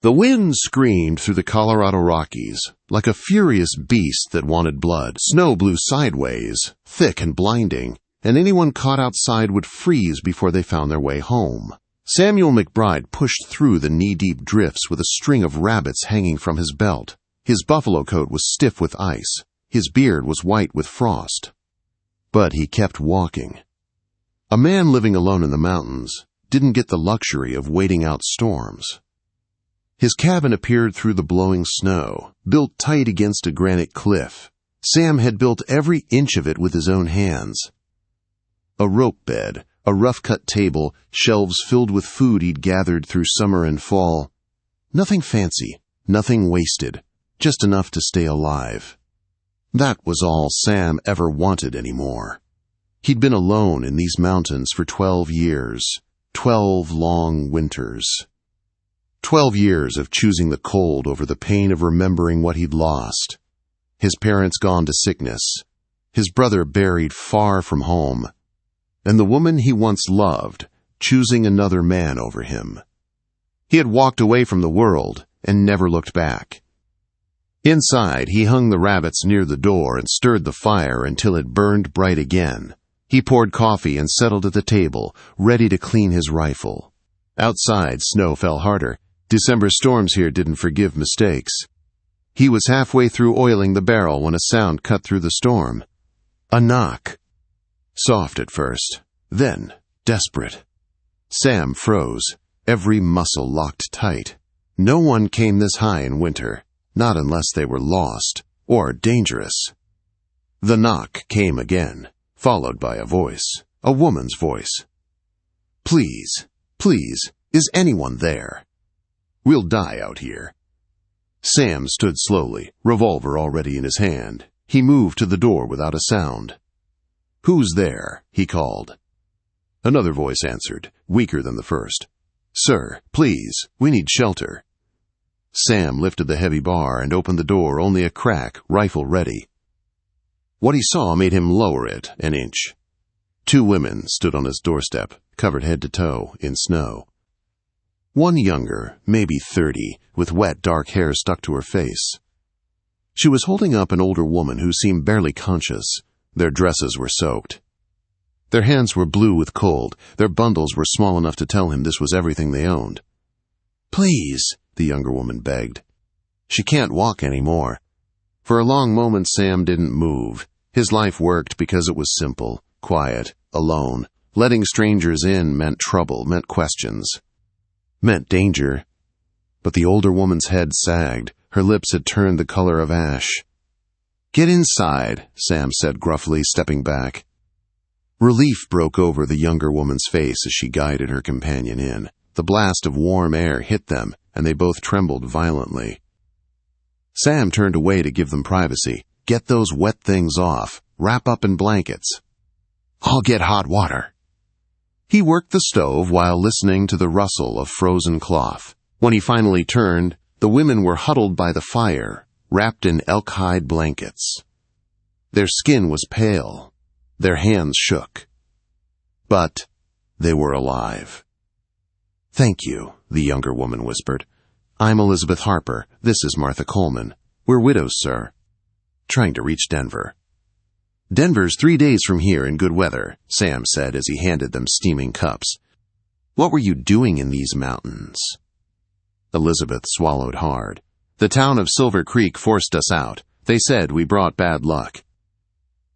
The wind screamed through the Colorado Rockies like a furious beast that wanted blood. Snow blew sideways, thick and blinding, and anyone caught outside would freeze before they found their way home. Samuel McBride pushed through the knee-deep drifts with a string of rabbits hanging from his belt. His buffalo coat was stiff with ice. His beard was white with frost. But he kept walking. A man living alone in the mountains didn't get the luxury of waiting out storms. His cabin appeared through the blowing snow, built tight against a granite cliff. Sam had built every inch of it with his own hands. A rope bed, a rough-cut table, shelves filled with food he'd gathered through summer and fall. Nothing fancy, nothing wasted, just enough to stay alive. That was all Sam ever wanted anymore. He'd been alone in these mountains for 12 years, 12 long winters. 12 years of choosing the cold over the pain of remembering what he'd lost. His parents gone to sickness, his brother buried far from home, and the woman he once loved choosing another man over him. He had walked away from the world and never looked back. Inside, he hung the rabbits near the door and stirred the fire until it burned bright again. He poured coffee and settled at the table, ready to clean his rifle. Outside, snow fell harder. December storms here didn't forgive mistakes. He was halfway through oiling the barrel when a sound cut through the storm. A knock. Soft at first, then desperate. Sam froze, every muscle locked tight. No one came this high in winter, not unless they were lost or dangerous. The knock came again, followed by a voice, a woman's voice. "Please, please, is anyone there? We'll die out here." Sam stood slowly, revolver already in his hand. He moved to the door without a sound. "Who's there?" he called. Another voice answered, weaker than the first. "Sir, please, we need shelter." Sam lifted the heavy bar and opened the door only a crack, rifle ready. What he saw made him lower it an inch. 2 women stood on his doorstep, covered head to toe in snow. One younger, maybe 30, with wet, dark hair stuck to her face. She was holding up an older woman who seemed barely conscious. Their dresses were soaked. Their hands were blue with cold. Their bundles were small enough to tell him this was everything they owned. "Please," the younger woman begged. "She can't walk anymore." For a long moment Sam didn't move. His life worked because it was simple, quiet, alone. Letting strangers in meant trouble, meant questions. Meant danger. But the older woman's head sagged. Her lips had turned the color of ash. "Get inside," Sam said gruffly, stepping back. Relief broke over the younger woman's face as she guided her companion in. The blast of warm air hit them, and they both trembled violently. Sam turned away to give them privacy. "Get those wet things off. Wrap up in blankets." "I'll get hot water." He worked the stove while listening to the rustle of frozen cloth. When he finally turned, the women were huddled by the fire, wrapped in elk-hide blankets. Their skin was pale. Their hands shook. But they were alive. "Thank you," the younger woman whispered. "I'm Elizabeth Harper. This is Martha Coleman. We're widows, sir." Trying to reach Denver. "Denver's 3 days from here in good weather," Sam said as he handed them steaming cups. "What were you doing in these mountains?" Elizabeth swallowed hard. "The town of Silver Creek forced us out. They said we brought bad luck.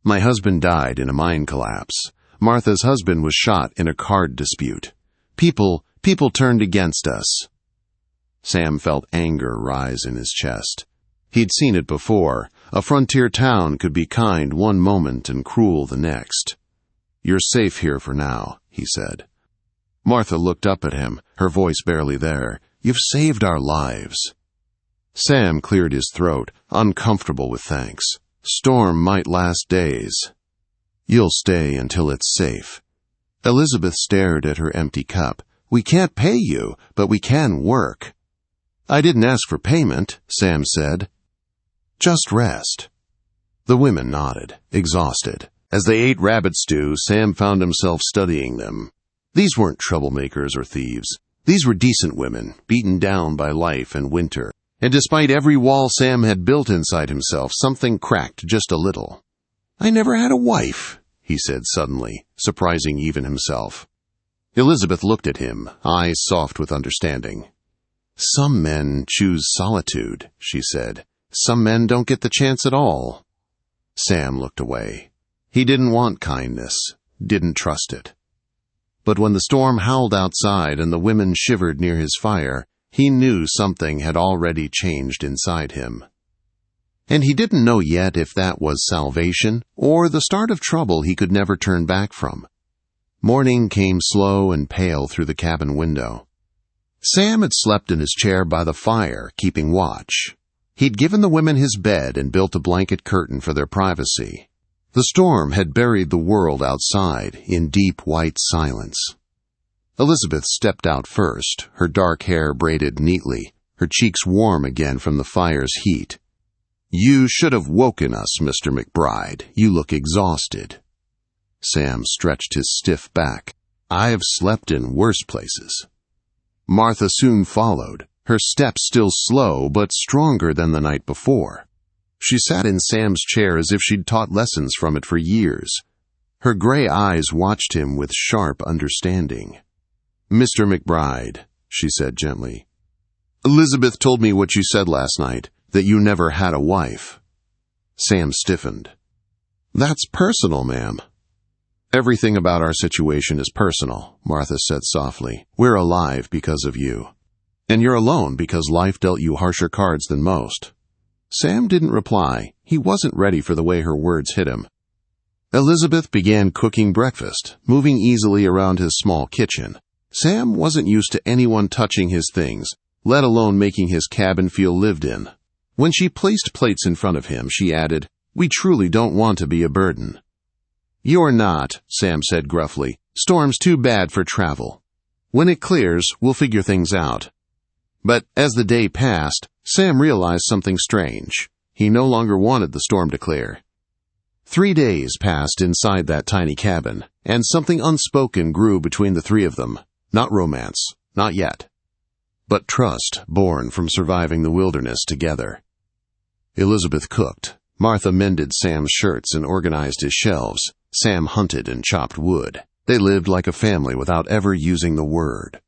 My husband died in a mine collapse. Martha's husband was shot in a card dispute. People turned against us." Sam felt anger rise in his chest. He'd seen it before. A frontier town could be kind one moment and cruel the next. "You're safe here for now," he said. Martha looked up at him, her voice barely there. "You've saved our lives." Sam cleared his throat, uncomfortable with thanks. "Storm might last days." "You'll stay until it's safe." Elizabeth stared at her empty cup. "We can't pay you, but we can work." "I didn't ask for payment," Sam said. "Just rest." The women nodded, exhausted. As they ate rabbit stew, Sam found himself studying them. These weren't troublemakers or thieves. These were decent women, beaten down by life and winter, and despite every wall Sam had built inside himself, something cracked just a little. "I never had a wife," he said suddenly, surprising even himself. Elizabeth looked at him, eyes soft with understanding. "Some men choose solitude," she said. "Some men don't get the chance at all." Sam looked away. He didn't want kindness, didn't trust it. But when the storm howled outside and the women shivered near his fire, he knew something had already changed inside him. And he didn't know yet if that was salvation or the start of trouble he could never turn back from. Morning came slow and pale through the cabin window. Sam had slept in his chair by the fire, keeping watch. He'd given the women his bed and built a blanket curtain for their privacy. The storm had buried the world outside in deep white silence. Elizabeth stepped out first, her dark hair braided neatly, her cheeks warm again from the fire's heat. "You should have woken us, Mr. McBride. You look exhausted." Sam stretched his stiff back. "I've slept in worse places." Martha soon followed, her steps still slow but stronger than the night before. She sat in Sam's chair as if she'd taught lessons from it for years. Her gray eyes watched him with sharp understanding. "Mr. McBride," she said gently, "Elizabeth told me what you said last night, that you never had a wife." Sam stiffened. "That's personal, ma'am." "Everything about our situation is personal," Martha said softly. "We're alive because of you. And you're alone because life dealt you harsher cards than most." Sam didn't reply. He wasn't ready for the way her words hit him. Elizabeth began cooking breakfast, moving easily around his small kitchen. Sam wasn't used to anyone touching his things, let alone making his cabin feel lived in. When she placed plates in front of him, she added, "We truly don't want to be a burden." "You're not," Sam said gruffly. "Storm's too bad for travel. When it clears, we'll figure things out." But as the day passed, Sam realized something strange. He no longer wanted the storm to clear. 3 days passed inside that tiny cabin, and something unspoken grew between the three of them. Not romance, not yet, but trust born from surviving the wilderness together. Elizabeth cooked. Martha mended Sam's shirts and organized his shelves. Sam hunted and chopped wood. They lived like a family without ever using the word.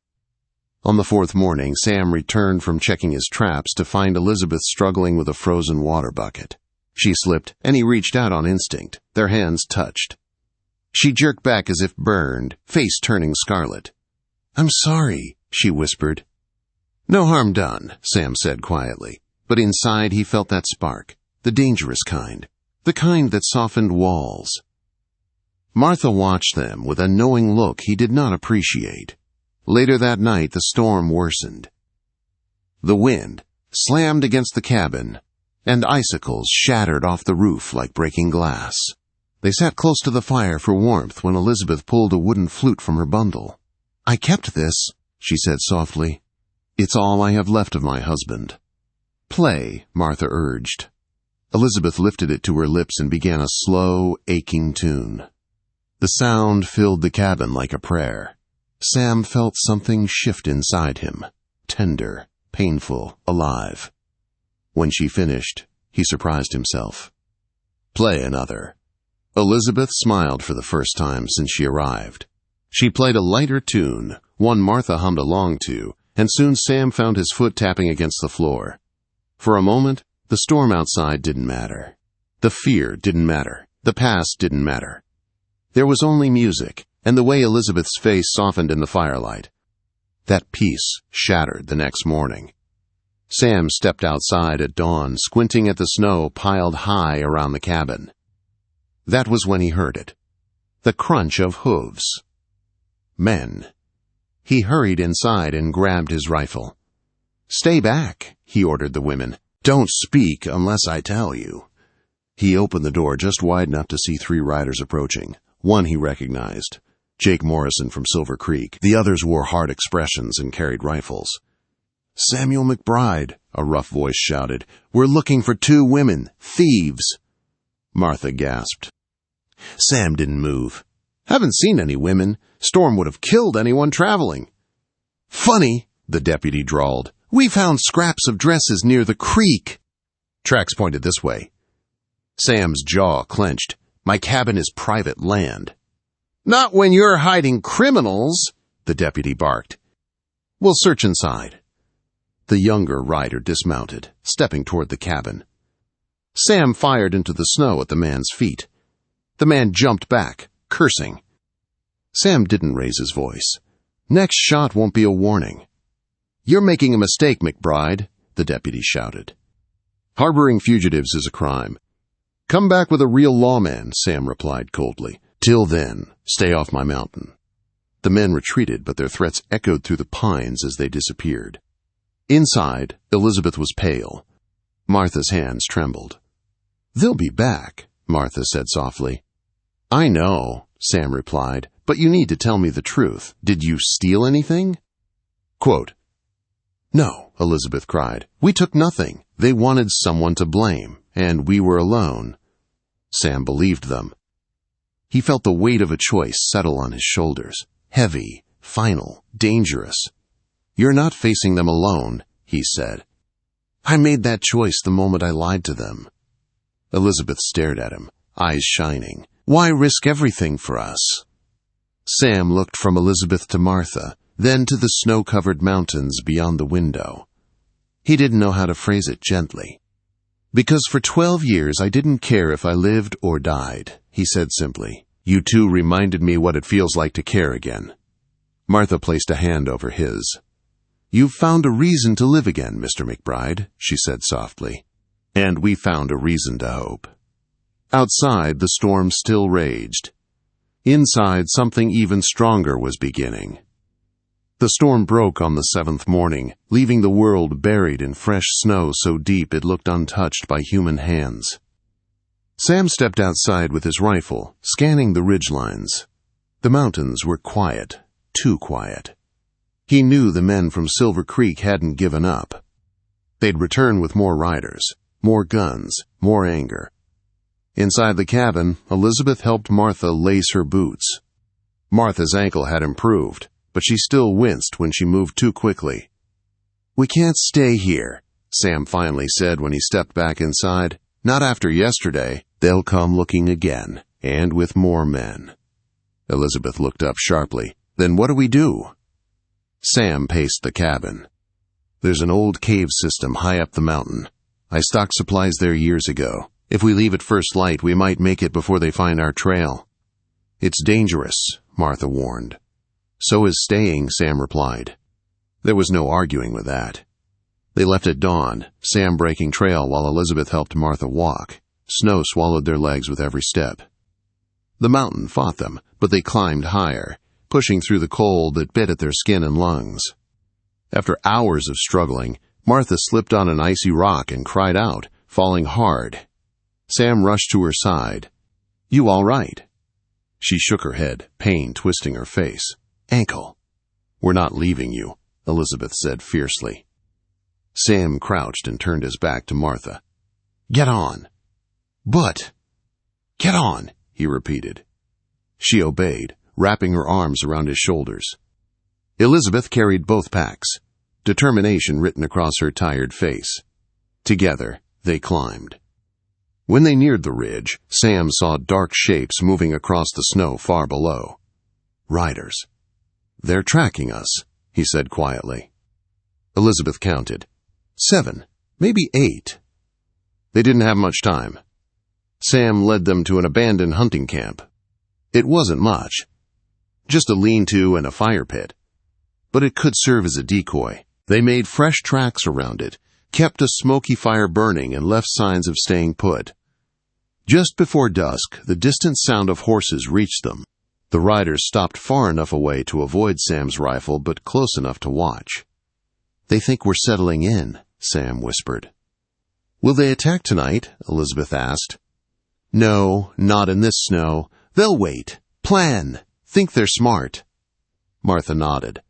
On the 4th morning, Sam returned from checking his traps to find Elizabeth struggling with a frozen water bucket. She slipped, and he reached out on instinct. Their hands touched. She jerked back as if burned, face turning scarlet. "I'm sorry," she whispered. "No harm done," Sam said quietly. But inside he felt that spark, the dangerous kind, the kind that softened walls. Martha watched them with a knowing look he did not appreciate. Later that night, the storm worsened. The wind slammed against the cabin, and icicles shattered off the roof like breaking glass. They sat close to the fire for warmth when Elizabeth pulled a wooden flute from her bundle. "I kept this," she said softly. "It's all I have left of my husband." "Play," Martha urged. Elizabeth lifted it to her lips and began a slow, aching tune. The sound filled the cabin like a prayer. Sam felt something shift inside him, tender, painful, alive. When she finished, he surprised himself. "Play another." Elizabeth smiled for the first time since she arrived. She played a lighter tune, one Martha hummed along to, and soon Sam found his foot tapping against the floor. For a moment, the storm outside didn't matter. The fear didn't matter. The past didn't matter. There was only music, and the way Elizabeth's face softened in the firelight. That peace shattered the next morning. Sam stepped outside at dawn, squinting at the snow piled high around the cabin. That was when he heard it. The crunch of hooves. Men. He hurried inside and grabbed his rifle. "Stay back," he ordered the women. "Don't speak unless I tell you." He opened the door just wide enough to see 3 riders approaching. One he recognized. Jake Morrison from Silver Creek. The others wore hard expressions and carried rifles. "Samuel McBride," a rough voice shouted. "We're looking for 2 women. Thieves." Martha gasped. Sam didn't move. "Haven't seen any women. Storm would have killed anyone traveling." "Funny," the deputy drawled. "We found scraps of dresses near the creek." Tracks pointed this way. Sam's jaw clenched. "My cabin is private land." "Not when you're hiding criminals," the deputy barked. "We'll search inside." The younger rider dismounted, stepping toward the cabin. Sam fired into the snow at the man's feet. The man jumped back, cursing. Sam didn't raise his voice. "Next shot won't be a warning." "You're making a mistake, McBride," the deputy shouted. "Harboring fugitives is a crime." "Come back with a real lawman," Sam replied coldly. "Till then, stay off my mountain." The men retreated, but their threats echoed through the pines as they disappeared. Inside, Elizabeth was pale. Martha's hands trembled. "They'll be back," Martha said softly. "I know," Sam replied, "but you need to tell me the truth. Did you steal anything?" Quote, "No," Elizabeth cried. "We took nothing. They wanted someone to blame, and we were alone." Sam believed them. He felt the weight of a choice settle on his shoulders. Heavy, final, dangerous. "You're not facing them alone," he said. "I made that choice the moment I lied to them." Elizabeth stared at him, eyes shining. "Why risk everything for us?" Sam looked from Elizabeth to Martha, then to the snow-covered mountains beyond the window. He didn't know how to phrase it gently. "Because for 12 years I didn't care if I lived or died," he said simply. "You two reminded me what it feels like to care again." Martha placed a hand over his. "You've found a reason to live again, Mr. McBride," she said softly. "And we found a reason to hope." Outside, the storm still raged. Inside, something even stronger was beginning. The storm broke on the 7th morning, leaving the world buried in fresh snow so deep it looked untouched by human hands. Sam stepped outside with his rifle, scanning the ridgelines. The mountains were quiet, too quiet. He knew the men from Silver Creek hadn't given up. They'd return with more riders, more guns, more anger. Inside the cabin, Elizabeth helped Martha lace her boots. Martha's ankle had improved, but she still winced when she moved too quickly. "We can't stay here," Sam finally said when he stepped back inside. "Not after yesterday. They'll come looking again, and with more men." Elizabeth looked up sharply. "Then what do we do?" Sam paced the cabin. "There's an old cave system high up the mountain. I stocked supplies there years ago. If we leave at first light, we might make it before they find our trail." "It's dangerous," Martha warned. "So is staying," Sam replied. There was no arguing with that. They left at dawn, Sam breaking trail while Elizabeth helped Martha walk. Snow swallowed their legs with every step. The mountain fought them, but they climbed higher, pushing through the cold that bit at their skin and lungs. After hours of struggling, Martha slipped on an icy rock and cried out, falling hard. Sam rushed to her side. "You all right?" She shook her head, pain twisting her face. "Ankle." "We're not leaving you," Elizabeth said fiercely. Sam crouched and turned his back to Martha. "Get on." "But—" "Get on," he repeated. She obeyed, wrapping her arms around his shoulders. Elizabeth carried both packs, determination written across her tired face. Together, they climbed. When they neared the ridge, Sam saw dark shapes moving across the snow far below. "Riders." "They're tracking us," he said quietly. Elizabeth counted. 7, maybe 8. They didn't have much time. Sam led them to an abandoned hunting camp. It wasn't much, just a lean-to and a fire pit. But it could serve as a decoy. They made fresh tracks around it, kept a smoky fire burning, and left signs of staying put. Just before dusk, the distant sound of horses reached them. The riders stopped far enough away to avoid Sam's rifle, but close enough to watch. "They think we're settling in," Sam whispered. "Will they attack tonight?" Elizabeth asked. "No, not in this snow. They'll wait. Plan. Think they're smart." Martha nodded.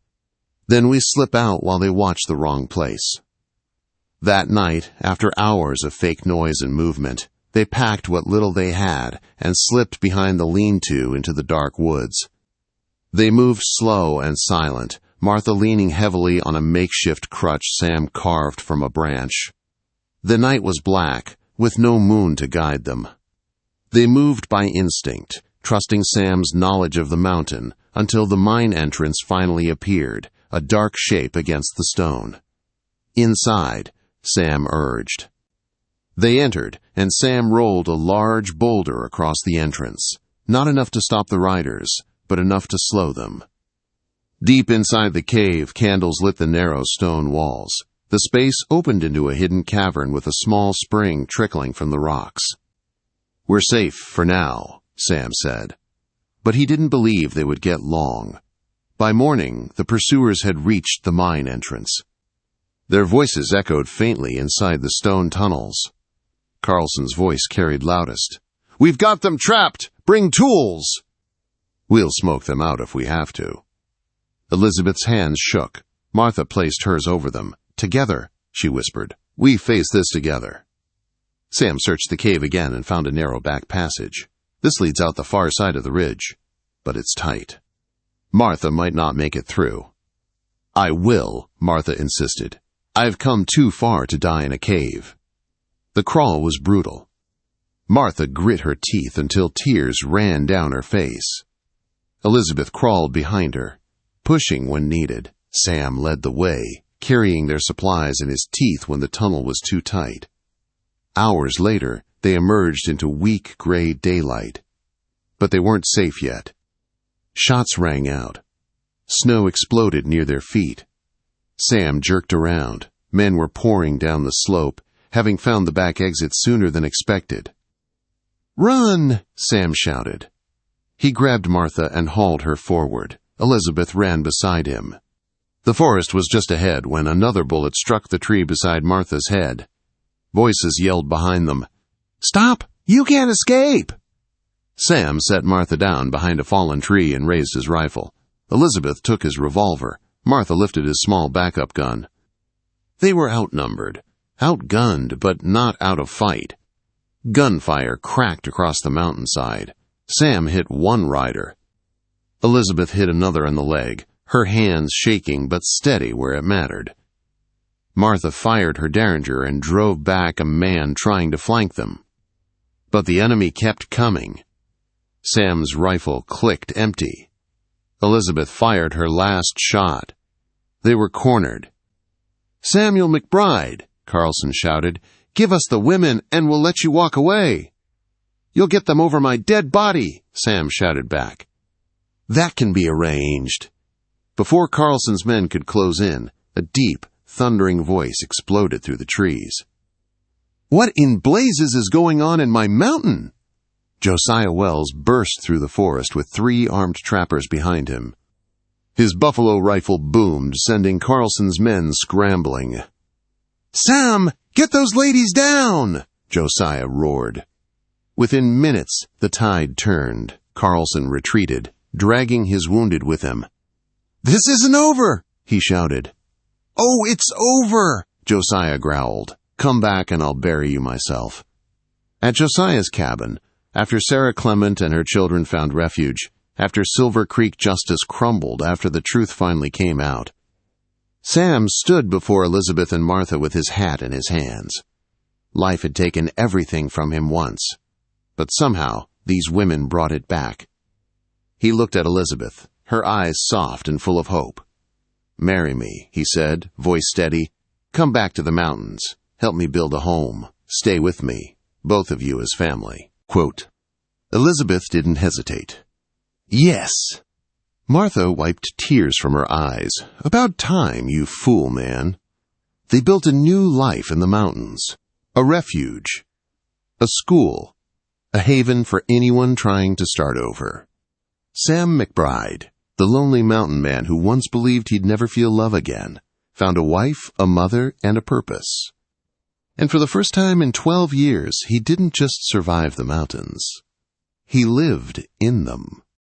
"Then we slip out while they watch the wrong place." That night, after hours of fake noise and movement, they packed what little they had and slipped behind the lean-to into the dark woods. They moved slow and silent, Martha leaning heavily on a makeshift crutch Sam carved from a branch. The night was black, with no moon to guide them. They moved by instinct, trusting Sam's knowledge of the mountain, until the mine entrance finally appeared, a dark shape against the stone. Inside, Sam urged. They entered, and Sam rolled a large boulder across the entrance, not enough to stop the riders, but enough to slow them. Deep inside the cave, candles lit the narrow stone walls. The space opened into a hidden cavern with a small spring trickling from the rocks. "We're safe for now," Sam said. But he didn't believe they would get long. By morning, the pursuers had reached the mine entrance. Their voices echoed faintly inside the stone tunnels. Carlson's voice carried loudest. "We've got them trapped! Bring tools!" "We'll smoke them out if we have to." Elizabeth's hands shook. Martha placed hers over them. "Together," she whispered. "We face this together." Sam searched the cave again and found a narrow back passage. "This leads out the far side of the ridge, but it's tight. Martha might not make it through." "I will," Martha insisted. "I've come too far to die in a cave." The crawl was brutal. Martha grit her teeth until tears ran down her face. Elizabeth crawled behind her, pushing when needed. Sam led the way, carrying their supplies in his teeth when the tunnel was too tight. Hours later, they emerged into weak gray daylight. But they weren't safe yet. Shots rang out. Snow exploded near their feet. Sam jerked around. Men were pouring down the slope, having found the back exit sooner than expected. "Run!" Sam shouted. He grabbed Martha and hauled her forward. Elizabeth ran beside him. The forest was just ahead when another bullet struck the tree beside Martha's head. Voices yelled behind them, "Stop! You can't escape!" Sam set Martha down behind a fallen tree and raised his rifle. Elizabeth took his revolver. Martha lifted his small backup gun. They were outnumbered, outgunned, but not out of fight. Gunfire cracked across the mountainside. Sam hit one rider. Elizabeth hit another in the leg, her hands shaking but steady where it mattered. Martha fired her derringer and drove back a man trying to flank them. But the enemy kept coming. Sam's rifle clicked empty. Elizabeth fired her last shot. They were cornered. "Samuel McBride," Carlson shouted, "give us the women and we'll let you walk away." "You'll get them over my dead body," Sam shouted back. "That can be arranged." Before Carlson's men could close in, a deep, thundering voice exploded through the trees. "What in blazes is going on in my mountain?" Josiah Wells burst through the forest with 3 armed trappers behind him. His buffalo rifle boomed, sending Carlson's men scrambling. "Sam, get those ladies down!" Josiah roared. Within minutes, the tide turned. Carlson retreated, dragging his wounded with him. "This isn't over!" he shouted. "Oh, it's over!" Josiah growled. "Come back and I'll bury you myself." At Josiah's cabin, after Sarah Clement and her children found refuge, after Silver Creek justice crumbled after the truth finally came out, Sam stood before Elizabeth and Martha with his hat in his hands. Life had taken everything from him once, but somehow these women brought it back. He looked at Elizabeth, her eyes soft and full of hope. "Marry me," he said, voice steady. "Come back to the mountains. Help me build a home. Stay with me, both of you as family." Quote, Elizabeth didn't hesitate. "Yes." Martha wiped tears from her eyes. "About time, you fool man." They built a new life in the mountains. A refuge. A school. A haven for anyone trying to start over. Sam McBride, the lonely mountain man who once believed he'd never feel love again, found a wife, a mother, and a purpose. And for the first time in 12 years, he didn't just survive the mountains. He lived in them.